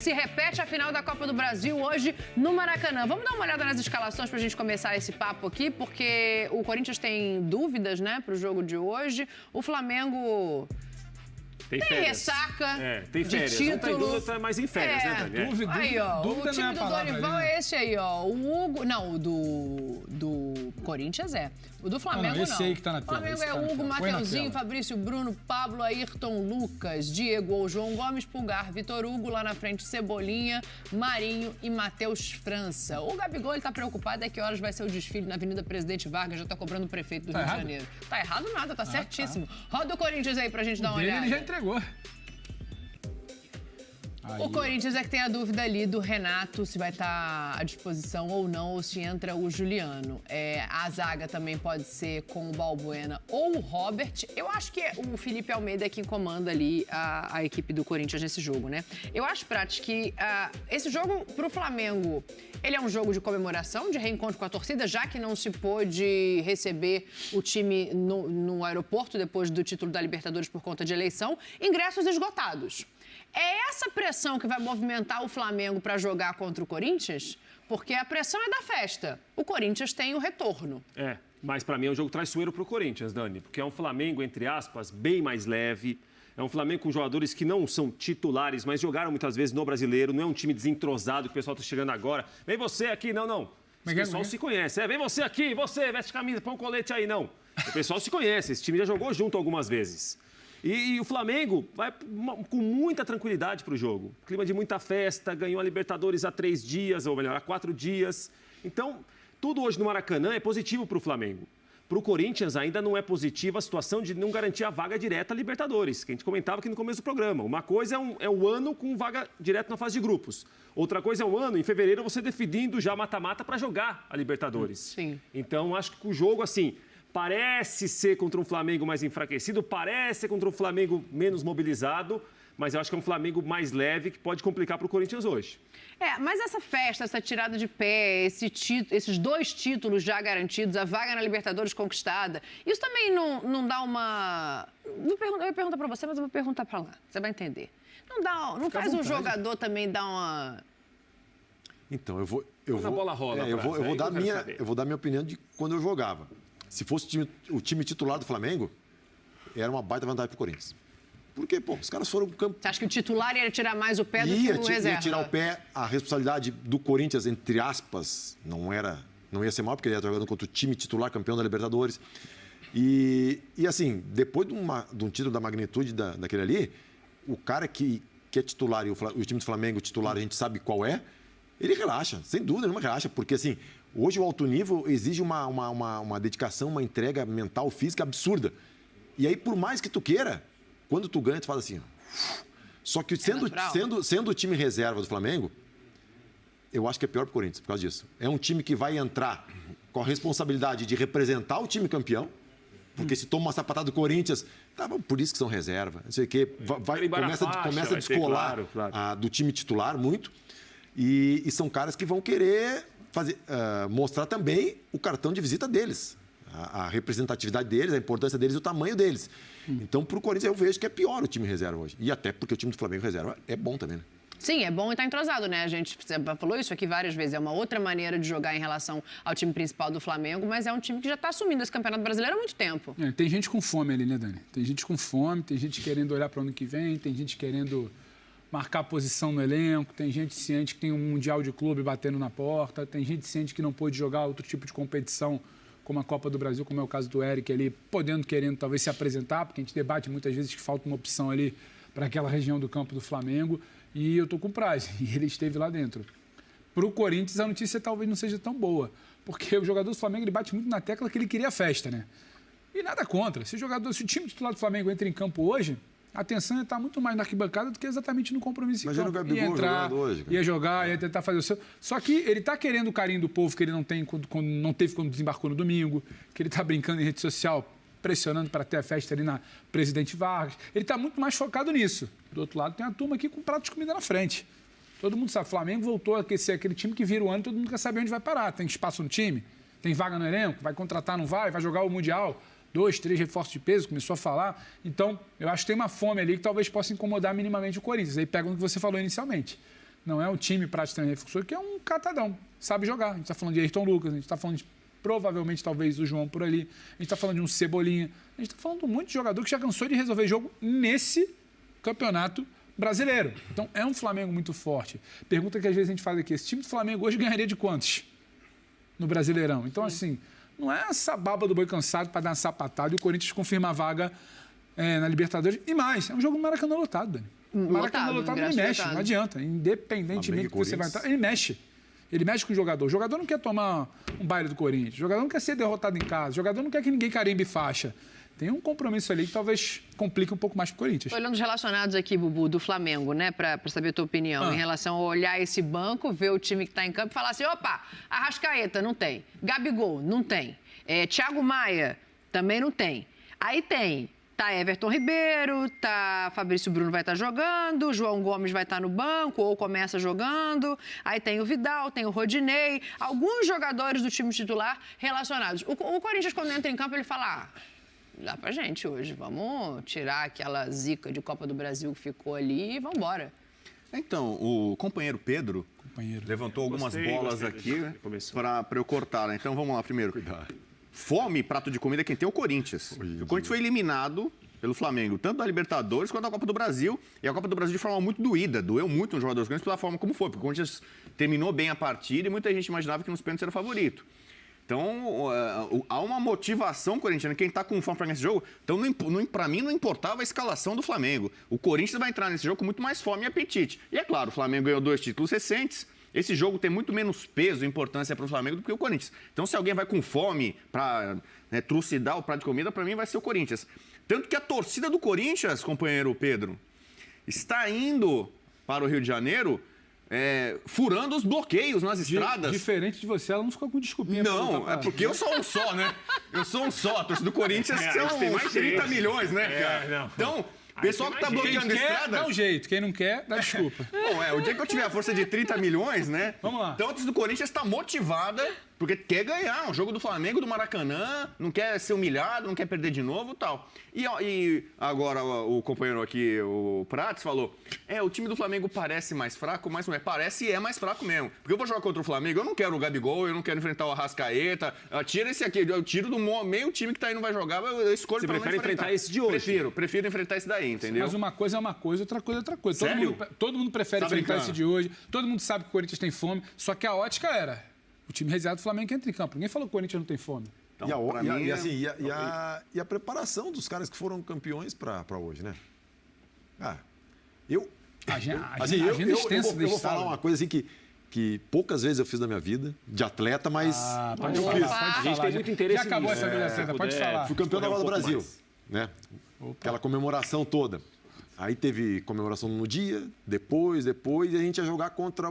Se repete a final da Copa do Brasil hoje no Maracanã. Vamos dar uma olhada nas escalações pra gente começar esse papo aqui, porque o Corinthians tem dúvidas, né, pro jogo de hoje. O Flamengo tem ressaca tem férias. de título. Não tem dúvida, tá mais em férias, né, Dani? Dúvida, aí, ó, dúvida o time não é do palavra, Dorival né? é esse aí, ó. O Hugo... Não, o do Corinthians é. O do Flamengo não. Esse aí que tá na tela. O Flamengo é Hugo, Mateuzinho, Fabrício, Bruno, Pablo, Ayrton, Lucas, Diego ou João Gomes, Pulgar, Vitor Hugo, lá na frente Cebolinha, Marinho e Matheus França. O Gabigol, ele tá preocupado, é que horas vai ser o desfile na Avenida Presidente Vargas, já tá cobrando o prefeito do Rio de Janeiro. Tá errado nada, tá certíssimo. Roda o Corinthians aí pra gente dar uma olhada. Ele já entregou. O Corinthians é que tem a dúvida ali do Renato, se vai estar à disposição ou não, ou se entra o Juliano. A zaga também pode ser com o Balbuena ou o Robert. Eu acho que o Felipe Almeida é quem comanda ali a equipe do Corinthians nesse jogo, né? Eu acho, Prates, que esse jogo pro Flamengo, ele é um jogo de comemoração, de reencontro com a torcida, já que não se pôde receber o time no aeroporto depois do título da Libertadores por conta de eleição. Ingressos esgotados. É essa pressão que vai movimentar o Flamengo para jogar contra o Corinthians? Porque a pressão é da festa. O Corinthians tem o retorno. Mas para mim é um jogo traiçoeiro pro Corinthians, Dani. Porque é um Flamengo, entre aspas, bem mais leve. É um Flamengo com jogadores que não são titulares, mas jogaram muitas vezes no Brasileiro. Não é um time desentrosado que o pessoal tá chegando agora. Vem você aqui, não. O pessoal se conhece. Vem você aqui, você, veste camisa, põe um colete aí, não. O pessoal se conhece. Esse time já jogou junto algumas vezes. E o Flamengo vai com muita tranquilidade para o jogo. Clima de muita festa, ganhou a Libertadores há 3 dias, ou melhor, há 4 dias. Então, tudo hoje no Maracanã é positivo para o Flamengo. Para o Corinthians ainda não é positiva a situação de não garantir a vaga direta à Libertadores, que a gente comentava aqui no começo do programa. Uma coisa é o ano com vaga direta na fase de grupos. Outra coisa é o ano, em fevereiro, você definindo já mata-mata para jogar a Libertadores. Sim. Então, acho que o jogo, assim... Parece ser contra um Flamengo mais enfraquecido, parece ser contra um Flamengo menos mobilizado, mas eu acho que é um Flamengo mais leve que pode complicar para o Corinthians hoje. Mas essa festa, essa tirada de pé, esses 2 títulos já garantidos, a vaga na Libertadores conquistada, isso também não dá uma... Eu ia perguntar para você, mas eu vou perguntar para lá, você vai entender. Não faz um jogador também dar uma... Então, eu vou bola rola, eu vou dar minha opinião de quando eu jogava. Se fosse o time titular do Flamengo, era uma baita vantagem para o Corinthians. Porque, os caras foram pro campo. Você acha que o titular ia tirar mais o pé do que o reserva? Ia tirar o pé, a responsabilidade do Corinthians, entre aspas, não ia ser maior, porque ele ia jogando contra o time titular, campeão da Libertadores. E assim, depois de um título da magnitude daquele ali, o cara que é titular e o time do Flamengo titular, a gente sabe qual é, ele relaxa, sem dúvida nenhuma relaxa, porque assim... Hoje o alto nível exige uma dedicação, uma entrega mental, física absurda. E aí, por mais que tu queira, quando tu ganha, tu faz assim. Só que sendo o time reserva do Flamengo, eu acho que é pior pro Corinthians por causa disso. É um time que vai entrar com a responsabilidade de representar o time campeão, porque se toma uma sapatada do Corinthians, por isso que são reserva, não sei o quê, começa a descolar do time titular muito. E são caras que vão querer... mostrar também o cartão de visita deles, a representatividade deles, a importância deles e o tamanho deles. Então, para o Corinthians, eu vejo que é pior o time reserva hoje. E até porque o time do Flamengo reserva é bom também, né? Sim, é bom e tá entrosado, né? A gente falou isso aqui várias vezes. É uma outra maneira de jogar em relação ao time principal do Flamengo, mas é um time que já está assumindo esse Campeonato Brasileiro há muito tempo. Tem gente com fome ali, né, Dani? Tem gente com fome, tem gente querendo olhar para o ano que vem, tem gente querendo... marcar posição no elenco, tem gente ciente que tem um Mundial de Clube batendo na porta, tem gente ciente que não pôde jogar outro tipo de competição, como a Copa do Brasil, como é o caso do Eric ali, querendo talvez se apresentar, porque a gente debate muitas vezes que falta uma opção ali para aquela região do campo do Flamengo, e eu tô com o Praz, e ele esteve lá dentro. Para o Corinthians, a notícia talvez não seja tão boa, porque o jogador do Flamengo ele bate muito na tecla que ele queria festa, né? E nada contra. Se o time titular do Flamengo entra em campo hoje, a atenção ia estar muito mais na arquibancada do que exatamente no compromisso. Imagina o Gabigol ia entrar, jogando hoje, cara. ia jogar, ia tentar fazer o seu... Só que ele está querendo o carinho do povo que ele não tem quando não teve quando desembarcou no domingo, que ele está brincando em rede social, pressionando para ter a festa ali na Presidente Vargas. Ele está muito mais focado nisso. Do outro lado tem a turma aqui com um prato de comida na frente. Todo mundo sabe, o Flamengo voltou a ser aquele time que vira o ano e todo mundo quer saber onde vai parar. Tem espaço no time? Tem vaga no elenco? Vai contratar, não vai? Vai jogar o Mundial? 2, 3 reforços de peso, começou a falar. Então, eu acho que tem uma fome ali que talvez possa incomodar minimamente o Corinthians. Aí pega o que você falou inicialmente. Não é um time para treinador defensor, que é um catadão, sabe jogar. A gente está falando de Ayrton Lucas, a gente está falando de, provavelmente, talvez, o João por ali. A gente está falando de um Cebolinha. A gente está falando de um monte de jogador que já cansou de resolver jogo nesse campeonato brasileiro. Então, é um Flamengo muito forte. Pergunta que às vezes a gente faz aqui, esse time do Flamengo hoje ganharia de quantos no Brasileirão? Então, assim, não é essa baba do boi cansado para dar uma sapatada e o Corinthians confirma a vaga na Libertadores. E mais, é um jogo Maracanã lotado, Dani. Maracanã lotado, ele mexe, não adianta. Independentemente do que você vai entrar, ele mexe. Ele mexe com o jogador. O jogador não quer tomar um baile do Corinthians. O jogador não quer ser derrotado em casa. O jogador não quer que ninguém carimbe faixa. Tem um compromisso ali que talvez complique um pouco mais pro Corinthians. Tô olhando os relacionados aqui, Bubu, do Flamengo, né? Pra saber a tua opinião em relação a olhar esse banco, ver o time que tá em campo e falar assim, opa, Arrascaeta, não tem. Gabigol, não tem. Thiago Maia, também não tem. Aí tem, tá Everton Ribeiro, tá Fabrício Bruno vai estar jogando, João Gomes vai estar no banco ou começa jogando. Aí tem o Vidal, tem o Rodinei, alguns jogadores do time titular relacionados. O Corinthians, quando entra em campo, ele fala... dá pra gente hoje, vamos tirar aquela zica de Copa do Brasil que ficou ali e vamos embora. Então, o companheiro Pedro levantou algumas bolas aqui para eu cortar, né? Então, vamos lá primeiro. Cuidado. Fome, prato de comida, quem tem é o Corinthians. O Corinthians foi eliminado pelo Flamengo, tanto da Libertadores quanto da Copa do Brasil. E a Copa do Brasil de forma muito doída. Doeu muito nos jogadores do Corinthians pela forma como foi. Porque o Corinthians terminou bem a partida e muita gente imaginava que nos pênaltis era favorito. Então, há uma motivação corintiana. Quem está com fome para ganhar esse jogo... Então, para mim, não importava a escalação do Flamengo. O Corinthians vai entrar nesse jogo com muito mais fome e apetite. E é claro, o Flamengo ganhou 2 títulos recentes. Esse jogo tem muito menos peso e importância para o Flamengo do que o Corinthians. Então, se alguém vai com fome para trucidar o prato de comida, para mim vai ser o Corinthians. Tanto que a torcida do Corinthians, companheiro Pedro, está indo para o Rio de Janeiro... furando os bloqueios nas estradas. Diferente de você, ela não ficou com desculpinha. Não, é porque eu sou um só, né? Eu sou um só. A torcida do Corinthians são tem mais 30 milhões, né, cara? Então, pessoal que tá bloqueando a estrada... dá um jeito. Quem não quer, dá desculpa. Bom, o dia que eu tiver a força de 30 milhões, né? Vamos lá. Então, a torcida do Corinthians está motivada porque quer ganhar um jogo do Flamengo, do Maracanã, não quer ser humilhado, não quer perder de novo e tal. E agora o companheiro aqui, o Prates, falou, o time do Flamengo parece mais fraco, mas não é. Parece e é mais fraco mesmo. Porque eu vou jogar contra o Flamengo, eu não quero o Gabigol, eu não quero enfrentar o Arrascaeta, tira esse aqui, eu tiro do meio time que tá aí não vai jogar, eu escolho Você pra não prefere enfrentar esse de hoje? Prefiro enfrentar esse daí, entendeu? Mas uma coisa é uma coisa, outra coisa é outra coisa. Sério? Todo mundo prefere Tá enfrentar brincando? esse de hoje, todo mundo sabe que o Corinthians tem fome, só que a ótica era o time reserva do Flamengo que entra em campo. Ninguém falou que o Corinthians não tem fome. Então, e a preparação dos caras que foram campeões para hoje, né? Eu vou falar uma coisa assim que poucas vezes eu fiz na minha vida, de atleta, mas Pode eu falar, fiz. pode A gente falar. tem muito interesse Já acabou nisso, essa vida atleta, pode falar. Fui campeão da Copa do Brasil, né? Opa. Aquela comemoração toda. Aí teve comemoração no dia, depois, e a gente ia jogar contra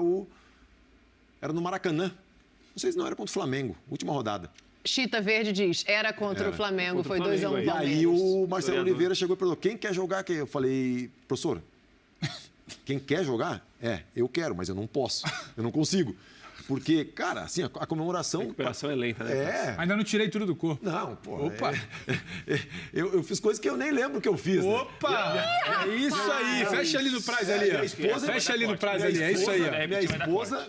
era no Maracanã. Não sei se não era contra o Flamengo, última rodada. Chita Verde diz, era contra o Flamengo, Contra o foi 2-1 Flamengo, no aí. E Palmeiras. aí o Marcelo Oliveira chegou e perguntou, quem quer jogar aqui? Eu falei, professor, quem quer jogar? Eu quero, mas eu não posso, eu não consigo. Porque, cara, assim, a comemoração... A recuperação é lenta, né? Ainda não tirei tudo do corpo. Não, pô. Opa! Eu fiz coisas que eu nem lembro que eu fiz. Opa! É isso aí. Fecha ali no prazo ali, ó. Fecha ali no prazo ali. É isso aí, ó.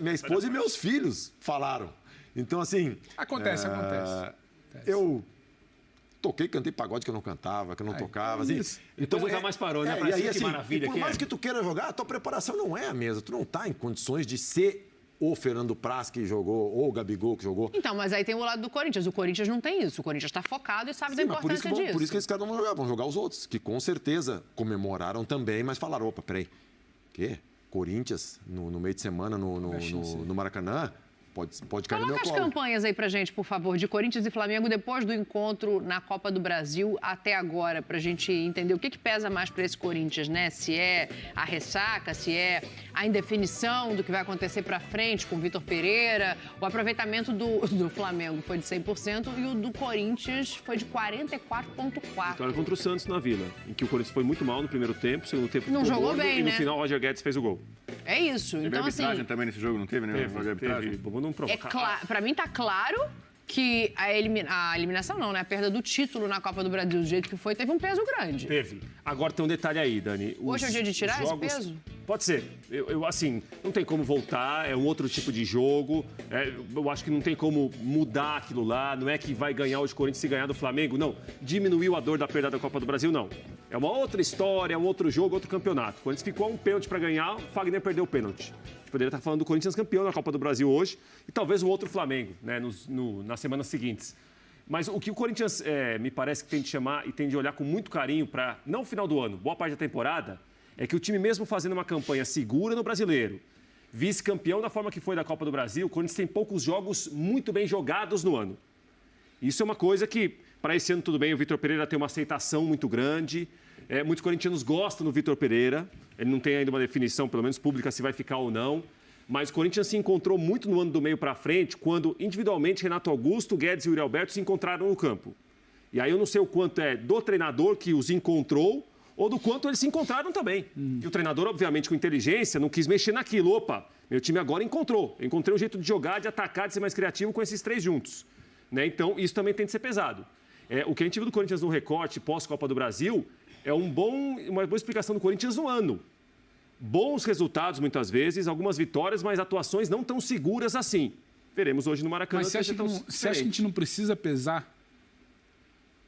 Minha esposa e meus filhos falaram. Então, assim... Acontece. Eu toquei, cantei pagode que eu não cantava, que eu não tocava. Assim. Então nunca mais parou, né? Parece que maravilha. Por mais que tu queira jogar, a tua preparação não é a mesma. Tu não tá em condições de ser o Fernando Praz que jogou, ou o Gabigol que jogou. Então, mas aí tem o lado do Corinthians. O Corinthians não tem isso. O Corinthians está focado e sabe da importância disso. Por isso que esses caras não vão jogar. Vão jogar os outros, que com certeza comemoraram também, mas falaram, opa, peraí, quê? Corinthians no meio de semana no Maracanã? Pode cair no meu Coloca colo. as campanhas aí pra gente, por favor, de Corinthians e Flamengo depois do encontro na Copa do Brasil até agora, pra gente entender o que pesa mais pra esse Corinthians, né? Se é a ressaca, se é a indefinição do que vai acontecer pra frente com o Vitor Pereira. O aproveitamento do Flamengo foi de 100% e o do Corinthians foi de 44,4%. Vitória contra o Santos na Vila, em que o Corinthians foi muito mal no primeiro tempo, segundo tempo Não ficou jogou gordo, bem, e no né? final o Roger Guedes fez o gol. É isso. Teve Então, arbitragem assim, também nesse jogo, não teve, né? Teve, não provocar. pra mim tá claro que a eliminação não, né? A perda do título na Copa do Brasil, do jeito que foi, teve um peso grande. Teve. Agora tem um detalhe aí, Dani. Hoje é o dia de tirar esse jogos... peso? Pode ser. Assim, não tem como voltar, é um outro tipo de jogo. Eu acho que não tem como mudar aquilo lá. Não é que vai ganhar hoje o Corinthians se ganhar do Flamengo, não. Diminuiu a dor da perda da Copa do Brasil, não. É uma outra história, um outro jogo, outro campeonato. O Corinthians ficou a um pênalti para ganhar, o Fagner perdeu o pênalti. A gente poderia estar falando do Corinthians campeão da Copa do Brasil hoje e talvez um outro Flamengo, né, nas semanas seguintes. Mas o que o Corinthians me parece que tem de chamar e tem de olhar com muito carinho para, não o final do ano, boa parte da temporada, é que o time mesmo fazendo uma campanha segura no Brasileiro, vice-campeão da forma que foi da Copa do Brasil, o Corinthians tem poucos jogos muito bem jogados no ano. Isso é uma coisa que, para esse ano tudo bem, o Vitor Pereira tem uma aceitação muito grande, muitos corintianos gostam do Vitor Pereira, ele não tem ainda uma definição, pelo menos pública, se vai ficar ou não, mas o Corinthians se encontrou muito no ano do meio para frente, quando individualmente Renato Augusto, Guedes e Yuri Alberto se encontraram no campo. E aí eu não sei o quanto é do treinador que os encontrou, ou do quanto eles se encontraram também. E o treinador, obviamente, com inteligência, não quis mexer naquilo. Opa, meu time agora encontrou. Eu encontrei um jeito de jogar, de atacar, de ser mais criativo com esses três juntos. Né? Então, isso também tem de ser pesado. O que a gente viu do Corinthians no recorte pós-Copa do Brasil é uma boa explicação do Corinthians no ano. Bons resultados, muitas vezes, algumas vitórias, mas atuações não tão seguras assim. Veremos hoje no Maracanã. Mas você acha que a gente não precisa pesar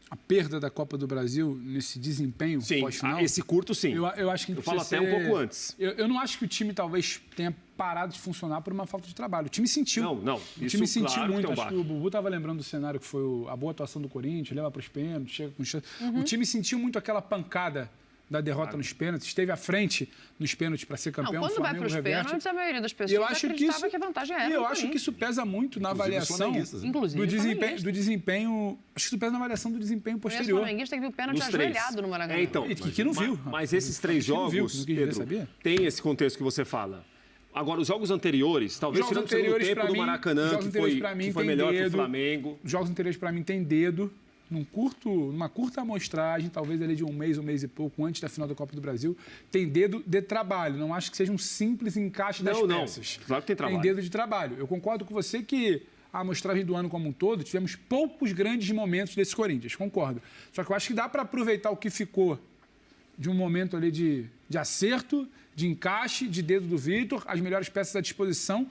a perda da Copa do Brasil nesse desempenho pós-final? Esse curto, sim. Eu acho que eu falo até um pouco antes. Eu não acho que o time talvez tenha parado de funcionar por uma falta de trabalho. O time sentiu. Não. O time sentiu muito. Acho que o Bubu estava lembrando do cenário que foi a boa atuação do Corinthians, leva para os pênaltis, chega com chance. O time sentiu muito aquela pancada da derrota nos pênaltis, esteve à frente nos pênaltis para ser campeão. Quando vai para os pênaltis, a maioria das pessoas acreditava que a vantagem era. E eu acho que isso pesa muito na avaliação do desempenho. Acho que isso pesa na avaliação do desempenho posterior. O flamenguista que viu o pênalti ajoelhado no Maracanã. Que não viu. Mas esses três jogos, Pedro, tem esse contexto que você fala. Agora, os jogos anteriores, talvez tirando o segundo tempo do Maracanã, que foi melhor que o Flamengo. Os jogos anteriores, para mim, tem dedo. Numa curta amostragem, talvez ali de um mês e pouco, antes da final da Copa do Brasil, tem dedo de trabalho. Não acho que seja um simples encaixe das peças. Claro que tem trabalho. Tem dedo de trabalho. Eu concordo com você que a amostragem do ano como um todo, tivemos poucos grandes momentos desse Corinthians, concordo. Só que eu acho que dá para aproveitar o que ficou de um momento ali de acerto, de encaixe, de dedo do Vitor, as melhores peças à disposição,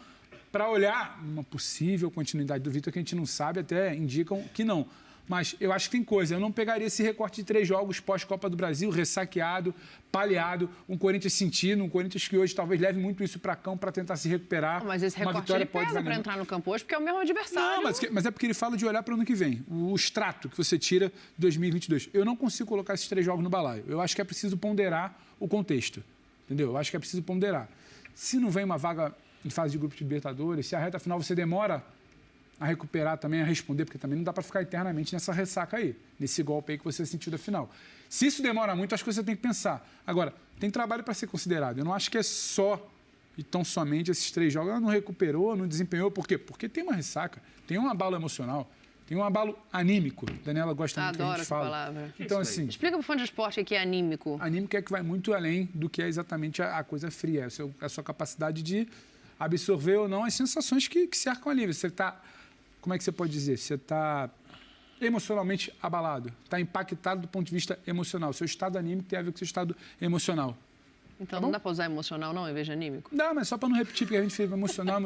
para olhar uma possível continuidade do Vitor, que a gente não sabe, até indicam que não. Mas eu acho que tem coisa. Eu não pegaria esse recorte de 3 jogos pós-Copa do Brasil, ressaqueado, paleado, um Corinthians sentindo, um Corinthians que hoje talvez leve muito isso para campo para tentar se recuperar. Mas esse recorte ele pesa para entrar no campo hoje, porque é o mesmo adversário. Não, mas é porque ele fala de olhar para o ano que vem. O extrato que você tira de 2022. Eu não consigo colocar esses 3 jogos no balaio. Eu acho que é preciso ponderar o contexto. Entendeu? Eu acho que é preciso ponderar. Se não vem uma vaga em fase de grupo de Libertadores, se a reta final você demora a recuperar também, a responder, porque também não dá para ficar eternamente nessa ressaca aí, nesse golpe aí que você sentiu da final. Se isso demora muito, acho que você tem que pensar. Agora, tem trabalho para ser considerado. Eu não acho que é só e tão somente esses 3 jogos. Ela não recuperou, não desempenhou. Por quê? Porque tem uma ressaca, tem um abalo emocional, tem um abalo anímico. Daniela gosta muito que a gente fala. Palavra. Então, assim... Explica para o fã de esporte o que é anímico. Anímico é que vai muito além do que é exatamente a coisa fria. É a sua capacidade de absorver ou não as sensações que cercam ali. Você está... Como é que você pode dizer? Você está emocionalmente abalado, está impactado do ponto de vista emocional. Seu estado anímico tem a ver com seu estado emocional. Então não dá para usar emocional, não, em vez de anímico? Dá, mas só para não repetir, porque a gente fez emocional,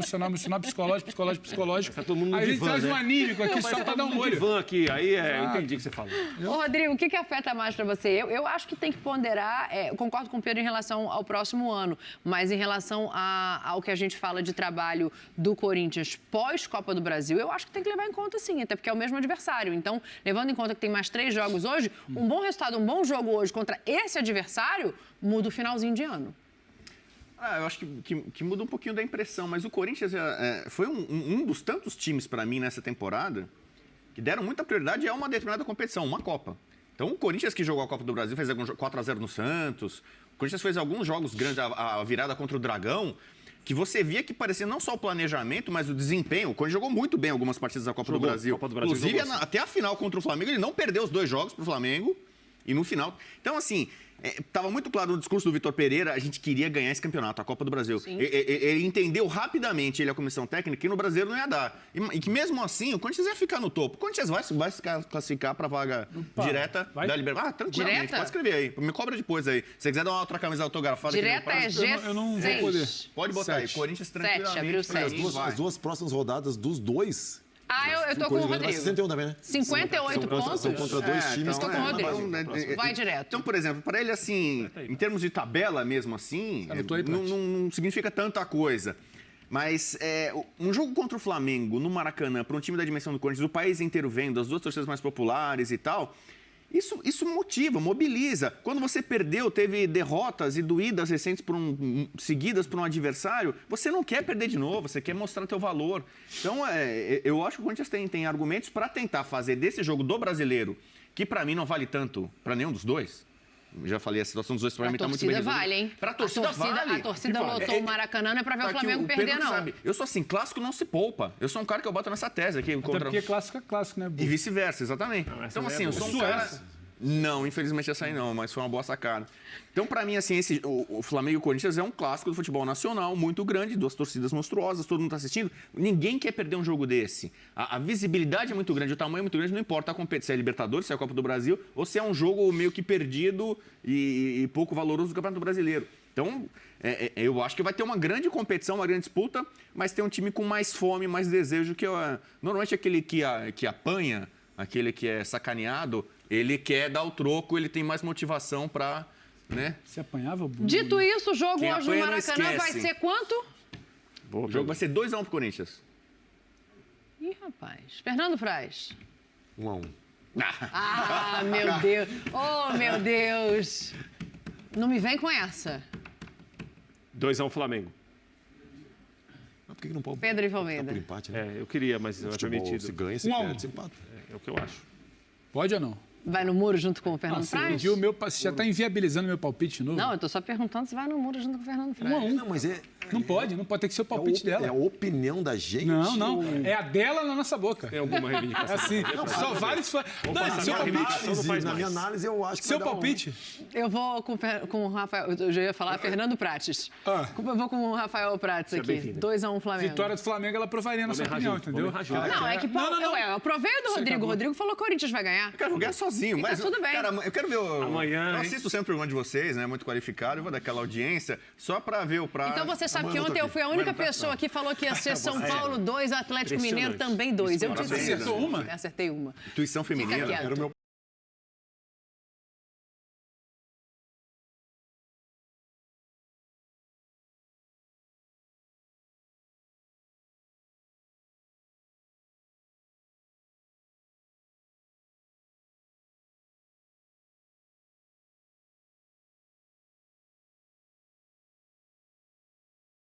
psicológico. Tá todo mundo no a gente divã, traz né? um anímico aqui só para dar um olho. Divã aqui, aí eu entendi o que você falou. Ô, Rodrigo, o que afeta mais para você? Eu acho que tem que ponderar, eu concordo com o Pedro em relação ao próximo ano, mas em relação ao que a gente fala de trabalho do Corinthians pós-Copa do Brasil, eu acho que tem que levar em conta sim, até porque é o mesmo adversário. Então, levando em conta que tem mais 3 jogos hoje, um bom resultado, um bom jogo hoje contra esse adversário, muda o finalzinho de ano. Eu acho que muda um pouquinho da impressão, mas o Corinthians foi um dos tantos times para mim nessa temporada que deram muita prioridade a uma determinada competição, uma Copa. Então o Corinthians que jogou a Copa do Brasil fez 4-0 no Santos, o Corinthians fez alguns jogos grandes, a virada contra o Dragão, que você via que parecia não só o planejamento, mas o desempenho. O Corinthians jogou muito bem algumas partidas da Copa do Brasil. Inclusive, até a final contra o Flamengo, ele não perdeu os 2 jogos para o Flamengo. E no final... Então, assim... Estava muito claro no discurso do Vitor Pereira, a gente queria ganhar esse campeonato, a Copa do Brasil. Ele entendeu rapidamente, ele e a comissão técnica, que no Brasileiro não ia dar. E que mesmo assim, o Corinthians ia ficar no topo. O Corinthians vai se classificar para a vaga direta da Liberdade. Tranquilamente, direta? pode escrever aí. Me cobra depois aí. Se você quiser dar uma outra camisa autografada... Direta é G6. Eu não vou poder. Pode botar 7. Aí, Corinthians tranquilamente. Abriu 7. As duas próximas rodadas dos dois... Eu tô com o Rodrigo. 61 também, né? 58 pontos. São contra dois times. Estou com o Rodrigo. Vai direto. Então, por exemplo, para ele, assim, em termos de tabela mesmo assim, não significa tanta coisa. Mas um jogo contra o Flamengo no Maracanã, para um time da dimensão do Corinthians, o país inteiro vendo, as duas torcidas mais populares e tal... Isso motiva, mobiliza. Quando você perdeu, teve derrotas e doídas recentes seguidas por um adversário, você não quer perder de novo, você quer mostrar teu valor. Então, eu acho que o Corinthians tem argumentos para tentar fazer desse jogo do Brasileiro, que para mim não vale tanto para nenhum dos dois. Já falei, a situação dos dois para mim está muito bem resolvida. Vale, hein? Pra torcida vale. A torcida lotou o Maracanã, não é para ver o Flamengo perder, não. Sabe, eu sou assim, clássico não se poupa. Eu sou um cara que eu boto nessa tese aqui. Até porque clássico é clássico, né? E vice-versa, exatamente. Então, assim, eu sou um cara... Não, infelizmente essa aí não, mas foi uma boa sacada. Então, para mim, assim, o Flamengo e o Corinthians é um clássico do futebol nacional, muito grande, duas torcidas monstruosas, todo mundo está assistindo. Ninguém quer perder um jogo desse. A visibilidade é muito grande, o tamanho é muito grande, não importa a competição, se é Libertadores, se é a Copa do Brasil, ou se é um jogo meio que perdido e pouco valoroso do Campeonato Brasileiro. Então, eu acho que vai ter uma grande competição, uma grande disputa, mas tem um time com mais fome, mais desejo, que normalmente aquele que apanha, aquele que é sacaneado, ele quer dar o troco, ele tem mais motivação para, né? Se apanhava, Bruno. Dito isso, o jogo Quem hoje no apanha não Maracanã vai esquece. ser quanto? O jogo vai ser 2-1 pro Corinthians. Ih, rapaz. Fernando Praz. 1-1. Ah, meu Deus. Oh, meu Deus. Não me vem com essa. 2-1 Flamengo. Mas por que não pode? Pedro e Tá Valmeida. por empate, né? Eu queria, mas não é Futebol, permitido. se ganha, se 1 a 1. perde, se empata. É o que eu acho. Pode ou não? Vai no muro junto com o Fernando Você Praz? pediu você já está inviabilizando meu palpite de novo? Não, eu tô só perguntando se vai no muro junto com o Fernando Praz. 1 a 1. Não, mas Não pode ter que ser o palpite dela. É a opinião da gente. Não. É a dela na nossa boca. Tem alguma É reivindicação? assim. Só vale se for... Dani, seu palpite. Na minha análise, eu acho que Seu vai dar palpite. Eu vou com o Rafael. Eu já ia falar Fernando Prates. Eu vou com o Rafael Prates aqui. bem-vinda. 2-1 Flamengo. Vitória do Flamengo, ela provaria na sua opinião, entendeu? Não, é que eu aprovei o do Rodrigo. O Rodrigo falou que o Corinthians vai ganhar. Eu quero ganhar sozinho, mas... tudo bem. Cara, eu quero ver o... Amanhã, Eu hein? assisto sempre o programa de vocês, né? Muito qualificado. Eu vou dar aquela audiência só pra ver o prazo. Então você sabe que Amanhã eu tô ontem eu aqui. fui a única Amanhã não tá, pessoa não. que falou que ia ser São Paulo 2, Atlético Mineiro Impressionante. também 2. Eu disse Você isso. acertou uma? Acertei uma. Intuição feminina. Fica quieto. Era o meu